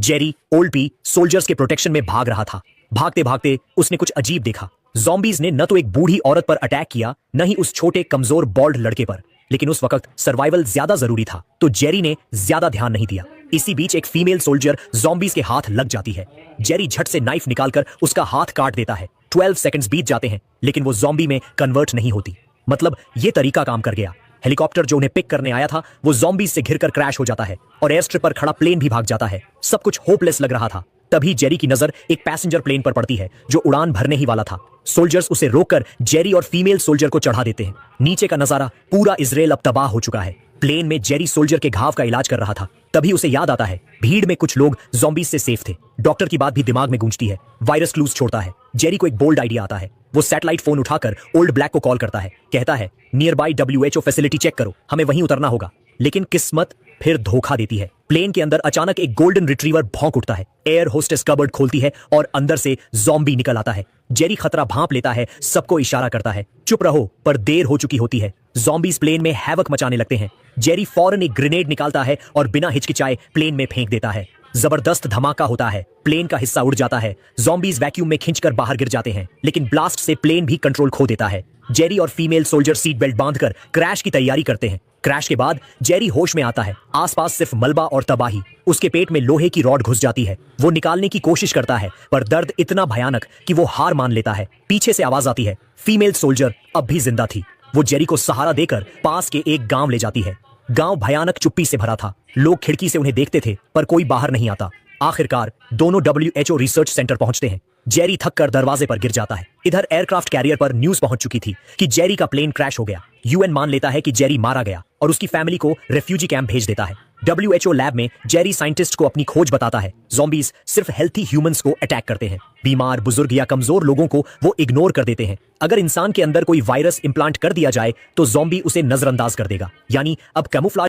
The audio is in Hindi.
जेरी ओल्ड पी सोल्जर्स के प्रोटेक्शन में भाग रहा था। भागते भागते उसने कुछ अजीब देखा। ज़ॉम्बीज ने न तो एक बूढ़ी औरत पर अटैक किया, न ही उस छोटे कमजोर बॉल्ड लड़के पर। लेकिन उस वक्त सर्वाइवल ज्यादा जरूरी था, तो जेरी ने ज्यादा ध्यान नहीं दिया। इसी बीच एक फीमेल सोल्जर ज़ॉम्बीज के हाथ लग जाती है। जेरी झट से नाइफ निकालकर उसका हाथ काट देता है। 12 सेकंड्स बीत जाते हैं, लेकिन वो ज़ॉम्बी में कन्वर्ट नहीं होती। मतलब ये तरीका काम कर गया। हेलीकॉप्टर जो उन्हें पिक करने आया था वो ज़ॉम्बीज से घिरकर क्रैश हो जाता है और एयर स्ट्रिप पर खड़ा प्लेन भी भाग जाता है। सब कुछ होपलेस लग रहा था। तभी जेरी की नजर एक पैसेंजर प्लेन पर पड़ती है जो उड़ान भरने ही वाला था। सोल्जर्स उसे रोककर जेरी और फीमेल सोल्जर को चढ़ा देते हैं। नीचे का नजारा, पूरा इजराइल अब तबाह हो चुका है। प्लेन में जेरी सोल्जर के घाव का इलाज कर रहा था। तभी उसे याद आता है भीड़ में कुछ लोग ज़ॉम्बीज से सेफ थे। डॉक्टर की बात भी दिमाग में गूंजती है। वायरस क्लूज छोड़ता है। जेरी को एक बोल्ड आइडिया आता है। वो सैटेलाइट फोन उठाकर ओल्ड ब्लैक को कॉल करता है। कहता है nearby WHO facility check करो, हमें वहीं उतरना होगा। लेकिन किस्मत फिर धोखा देती है। प्लेन के अंदर अचानक एक गोल्डन रिट्रीवर भौंक उठता है। एयर होस्टेस कबर्ड खोलती है और अंदर से ज़ॉम्बी निकल आता है। जेरी खतरा भांप लेता है, सबको इशारा करता है चुप रहो, पर देर हो चुकी होती है। ज़ॉम्बीज प्लेन में हैवक मचाने लगते हैं। जेरी फौरन एक ग्रेनेड निकालता है और बिना हिचकिचाए प्लेन में फेंक देता है। जबरदस्त धमाका होता है। प्लेन का हिस्सा उड़ जाता है। ज़ॉम्बीज वैक्यूम में खींचकर बाहर गिर जाते हैं, लेकिन ब्लास्ट से प्लेन भी कंट्रोल खो देता है। जेरी और फीमेल सोल्जर सीट बेल्ट बांधकर क्रैश की तैयारी करते हैं। क्रैश के बाद जेरी होश में आता है। आसपास सिर्फ मलबा और तबाही। उसके पेट में लोहे की रॉड घुस जाती है। वो निकालने की कोशिश करता है, पर दर्द इतना भयानक कि वो हार मान लेता है। पीछे से आवाज आती है। फीमेल सोल्जर अब भी जिंदा थी। वो जेरी को सहारा देकर पास के एक गांव ले जाती है। गांव भयानक चुप्पी से भरा था। लोग खिड़की से उन्हें देखते थे, पर कोई बाहर नहीं आता। आखिरकार दोनों WHO रिसर्च सेंटर पहुंचते हैं। जेरी थककर दरवाजे पर गिर जाता है। इधर एयरक्राफ्ट कैरियर पर न्यूज पहुंच चुकी थी कि जेरी का प्लेन क्रैश हो गया। UN मान लेता है कि जेरी मारा गया और उसकी फैमिली को रेफ्यूजी कैंप भेज देता है। WHO लैब में जेरी साइंटिस्ट को अपनी खोज बताता है। ज़ॉम्बीज सिर्फ हेल्थी ह्यूमंस को अटैक करते हैं। बीमार, बुजुर्ग या कमजोर लोगों को वो इग्नोर कर देते हैं। अगर इंसान के अंदर कोई वायरस इंप्लांट कर दिया जाए तो ज़ॉम्बी उसे नजरअंदाज कर देगा। यानी अब कैमोफ्लेज